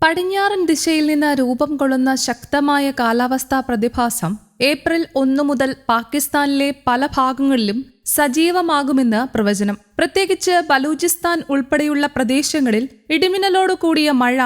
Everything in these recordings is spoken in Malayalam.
പടിഞ്ഞാറൻ ദിശയിൽ നിന്ന് രൂപം കൊള്ളുന്ന ശക്തമായ കാലാവസ്ഥാ പ്രതിഭാസം ഏപ്രിൽ 1 മുതൽ പാകിസ്ഥാനിലെ പല ഭാഗങ്ങളിലും സജീവമാകുമെന്ന് പ്രവചനം. പ്രത്യേകിച്ച് ബലൂചിസ്ഥാൻ ഉൾപ്പെടെയുള്ള പ്രദേശങ്ങളിൽ ഇടിമിന്നലോട് കൂടിയ മഴ,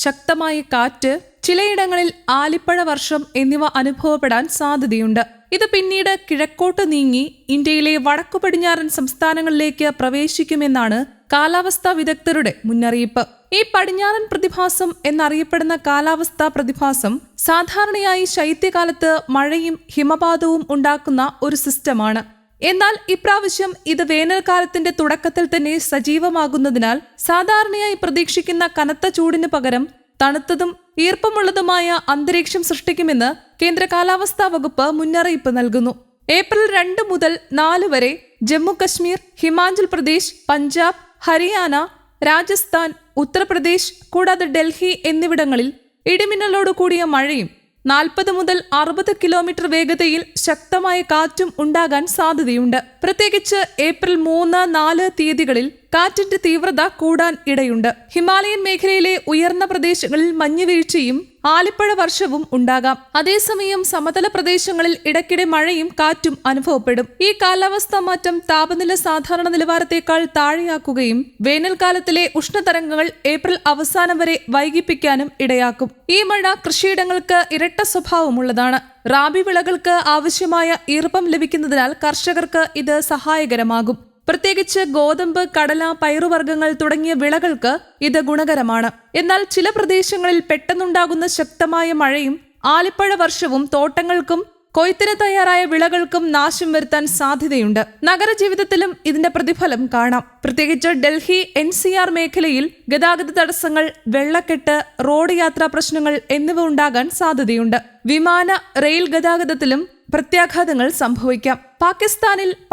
ശക്തമായ കാറ്റ്, ചിലയിടങ്ങളിൽ ആലിപ്പഴ വർഷം എന്നിവ അനുഭവപ്പെടാൻ സാധ്യതയുണ്ട്. ഇത് പിന്നീട് കിഴക്കോട്ട് നീങ്ങി ഇന്ത്യയിലെ വടക്കു പടിഞ്ഞാറൻ സംസ്ഥാനങ്ങളിലേക്ക് പ്രവേശിക്കുമെന്നാണ് കാലാവസ്ഥാ വിദഗ്ധരുടെ മുന്നറിയിപ്പ്. ഈ പടിഞ്ഞാറൻ പ്രതിഭാസം എന്നറിയപ്പെടുന്ന കാലാവസ്ഥാ പ്രതിഭാസം സാധാരണയായി ശൈത്യകാലത്ത് മഴയും ഹിമപാതവും ഉണ്ടാക്കുന്ന ഒരു സിസ്റ്റമാണ്. എന്നാൽ ഇപ്രാവശ്യം ഇത് വേനൽക്കാലത്തിന്റെ തുടക്കത്തിൽ തന്നെ സജീവമാകുന്നതിനാൽ സാധാരണയായി പ്രതീക്ഷിക്കുന്ന കനത്ത ചൂടിന് പകരം തണുത്തതും ഈർപ്പമുള്ളതുമായ അന്തരീക്ഷം സൃഷ്ടിക്കുമെന്ന് കേന്ദ്ര കാലാവസ്ഥാ വകുപ്പ് മുന്നറിയിപ്പ് നൽകുന്നു. ഏപ്രിൽ 2 മുതൽ 4 വരെ ജമ്മു കശ്മീർ, ഹിമാചൽ പ്രദേശ്, പഞ്ചാബ്, ഹരിയാന, രാജസ്ഥാൻ, ഉത്തർപ്രദേശ് കൂടാതെ ഡൽഹി എന്നിവിടങ്ങളിൽ ഇടിമിന്നലോട് കൂടിയ മഴയും 40 മുതൽ 60 കിലോമീറ്റർ വേഗതയിൽ ശക്തമായ കാറ്റും ഉണ്ടാകാൻ സാധ്യതയുണ്ട്. പ്രത്യേകിച്ച് ഏപ്രിൽ 3, 4 തീയതികളിൽ കാറ്റിന്റെ തീവ്രത കൂടാൻ ഇടയുണ്ട്. ഹിമാലയൻ മേഖലയിലെ ഉയർന്ന പ്രദേശങ്ങളിൽ മഞ്ഞുവീഴ്ചയും ആലിപ്പഴ വർഷവും ഉണ്ടാകാം. അതേസമയം സമതല പ്രദേശങ്ങളിൽ ഇടയ്ക്കിടെ മഴയും കാറ്റും അനുഭവപ്പെടും. ഈ കാലാവസ്ഥാ മാറ്റം താപനില സാധാരണ നിലവാരത്തേക്കാൾ താഴെയാക്കുകയും വേനൽക്കാലത്തിലെ ഉഷ്ണതരംഗങ്ങൾ ഏപ്രിൽ അവസാനം വരെ വൈകിപ്പിക്കാനും ഇടയാക്കും. ഈ മഴ കൃഷിയിടങ്ങൾക്ക് ഇരട്ട സ്വഭാവമുള്ളതാണ്. റാബി വിളകൾക്ക് ആവശ്യമായ ഈർപ്പം ലഭിക്കുന്നതിനാൽ കർഷകർക്ക് ഇത് സഹായകരമാകും. പ്രത്യേകിച്ച് ഗോതമ്പ്, കടല, പയറുവർഗ്ഗങ്ങൾ തുടങ്ങിയ വിളകൾക്ക് ഇത് ഗുണകരമാണ്. എന്നാൽ ചില പ്രദേശങ്ങളിൽ പെട്ടെന്നുണ്ടാകുന്ന ശക്തമായ മഴയും ആലിപ്പഴ വർഷവും തോട്ടങ്ങൾക്കും കൊയ്ത്തിന് തയ്യാറായ വിളകൾക്കും നാശം വരുത്താൻ സാധ്യതയുണ്ട്. നഗരജീവിതത്തിലും ഇതിന്റെ പ്രതിഫലം കാണാം. പ്രത്യേകിച്ച് ഡൽഹി NCR മേഖലയിൽ ഗതാഗത തടസ്സങ്ങൾ, വെള്ളക്കെട്ട്, റോഡ് യാത്രാ പ്രശ്നങ്ങൾ എന്നിവ ഉണ്ടാകാൻ സാധ്യതയുണ്ട്. വിമാന, റെയിൽ ഗതാഗതത്തിലും പ്രത്യാഘാതങ്ങൾ സംഭവിക്കാം.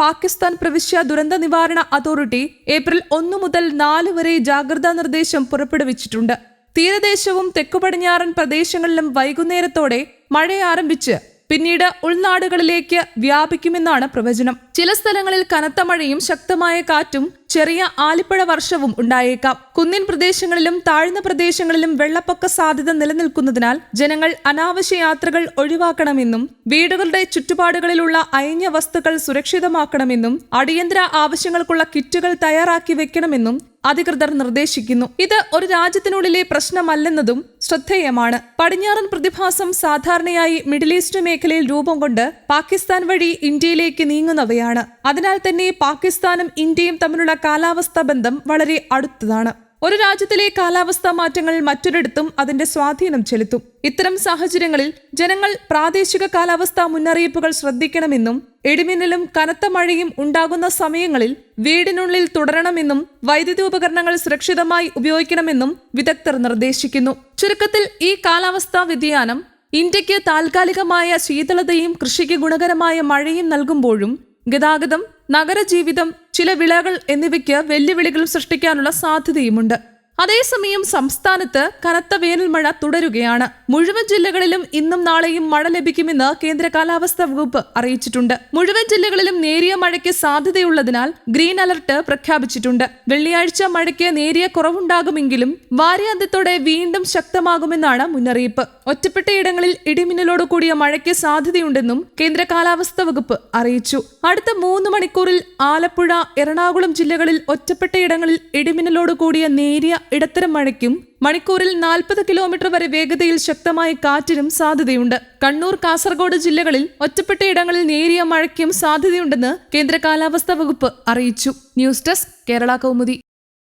പാകിസ്ഥാൻ പ്രവിശ്യ ദുരന്ത നിവാരണ അതോറിറ്റി ഏപ്രിൽ 1 മുതൽ 4 വരെ ജാഗ്രതാ നിർദ്ദേശം പുറപ്പെടുവിച്ചിട്ടുണ്ട്. തീരദേശവും തെക്കുപടിഞ്ഞാറൻ പ്രദേശങ്ങളിലും വൈകുന്നേരത്തോടെ മഴ ആരംഭിച്ച് പിന്നീട് ഉൾനാടുകളിലേക്ക് വ്യാപിക്കുമെന്നാണ് പ്രവചനം. ചില സ്ഥലങ്ങളിൽ കനത്ത മഴയും ശക്തമായ കാറ്റും ചെറിയ ആലിപ്പഴ വർഷവും ഉണ്ടായേക്കാം. കുന്നിൻ പ്രദേശങ്ങളിലും താഴ്ന്ന പ്രദേശങ്ങളിലും വെള്ളപ്പൊക്ക സാധ്യത നിലനിൽക്കുന്നതിനാൽ ജനങ്ങൾ അനാവശ്യ യാത്രകൾ ഒഴിവാക്കണമെന്നും വീടുകളുടെ ചുറ്റുപാടുകളിലുള്ള അയഞ്ഞ വസ്തുക്കൾ സുരക്ഷിതമാക്കണമെന്നും അടിയന്തര ആവശ്യങ്ങൾക്കുള്ള കിറ്റുകൾ തയ്യാറാക്കി വെക്കണമെന്നും അധികൃതർ നിർദ്ദേശിക്കുന്നു. ഇത് ഒരു രാജ്യത്തിനുള്ളിലെ പ്രശ്നമല്ലെന്നതും ശ്രദ്ധേയമാണ്. പടിഞ്ഞാറൻ പ്രതിഭാസം സാധാരണയായി മിഡിൽ ഈസ്റ്റ് മേഖലയിൽ രൂപം കൊണ്ട് പാകിസ്ഥാൻ വഴി ഇന്ത്യയിലേക്ക് നീങ്ങുന്നവയാണ്. അതിനാൽ തന്നെ പാകിസ്ഥാനും ഇന്ത്യയും തമ്മിലുള്ള കാലാവസ്ഥാ ബന്ധം വളരെ അടുത്തതാണ്. ഒരു രാജ്യത്തിലെ കാലാവസ്ഥാ മാറ്റങ്ങൾ മറ്റൊരിടത്തും അതിന്റെ സ്വാധീനം ചെലുത്തും. ഇത്തരം സാഹചര്യങ്ങളിൽ ജനങ്ങൾ പ്രാദേശിക കാലാവസ്ഥാ മുന്നറിയിപ്പുകൾ ശ്രദ്ധിക്കണമെന്നും ഇടിമിന്നലും കനത്ത മഴയും ഉണ്ടാകുന്ന സമയങ്ങളിൽ വീടിനുള്ളിൽ തുടരണമെന്നും വൈദ്യുതി ഉപകരണങ്ങൾ സുരക്ഷിതമായി ഉപയോഗിക്കണമെന്നും വിദഗ്ധർ നിർദ്ദേശിക്കുന്നു. ചുരുക്കത്തിൽ ഈ കാലാവസ്ഥാ വ്യതിയാനം ഇന്ത്യക്ക് താൽക്കാലികമായ ശീതളതയും കൃഷിക്ക് ഗുണകരമായ മഴയും നൽകുമ്പോഴും ഗതാഗതം, നഗരജീവിതം, ചില വിളകൾ എന്നിവയ്ക്ക് വെല്ലുവിളികൾ സൃഷ്ടിക്കാനുള്ള സാധ്യതയുമുണ്ട്. അതേസമയം സംസ്ഥാനത്ത് കനത്ത വേനൽമഴ തുടരുകയാണ്. മുഴുവൻ ജില്ലകളിലും ഇന്നും നാളെയും മഴ ലഭിക്കുമെന്ന് കേന്ദ്ര കാലാവസ്ഥാ വകുപ്പ് അറിയിച്ചിട്ടുണ്ട്. മുഴുവൻ ജില്ലകളിലും നേരിയ മഴയ്ക്ക് സാധ്യതയുള്ളതിനാൽ ഗ്രീൻ അലർട്ട് പ്രഖ്യാപിച്ചിട്ടുണ്ട്. വെള്ളിയാഴ്ച മഴയ്ക്ക് നേരിയ കുറവുണ്ടാകുമെങ്കിലും വാരാന്ത്യത്തോടെ വീണ്ടും ശക്തമാകുമെന്നാണ് മുന്നറിയിപ്പ്. ഒറ്റപ്പെട്ടയിടങ്ങളിൽ ഇടിമിന്നലോട് കൂടിയ മഴയ്ക്ക് സാധ്യതയുണ്ടെന്നും കേന്ദ്ര കാലാവസ്ഥാ വകുപ്പ് അറിയിച്ചു. അടുത്ത 3 മണിക്കൂറിൽ ആലപ്പുഴ, എറണാകുളം ജില്ലകളിൽ ഒറ്റപ്പെട്ടയിടങ്ങളിൽ ഇടിമിന്നലോട് കൂടിയ നേരിയ ഇടത്തരം മഴയ്ക്കും മണിക്കൂറിൽ 40 കിലോമീറ്റർ വരെ വേഗതയിൽ ശക്തമായ കാറ്റിനും സാധ്യതയുണ്ട്. കണ്ണൂർ, കാസർഗോഡ് ജില്ലകളിൽ ഒറ്റപ്പെട്ടയിടങ്ങളിൽ നേരിയ മഴയ്ക്കും സാധ്യതയുണ്ടെന്ന് കേന്ദ്ര കാലാവസ്ഥാ വകുപ്പ് അറിയിച്ചു. News desk, Kerala Kaumudi.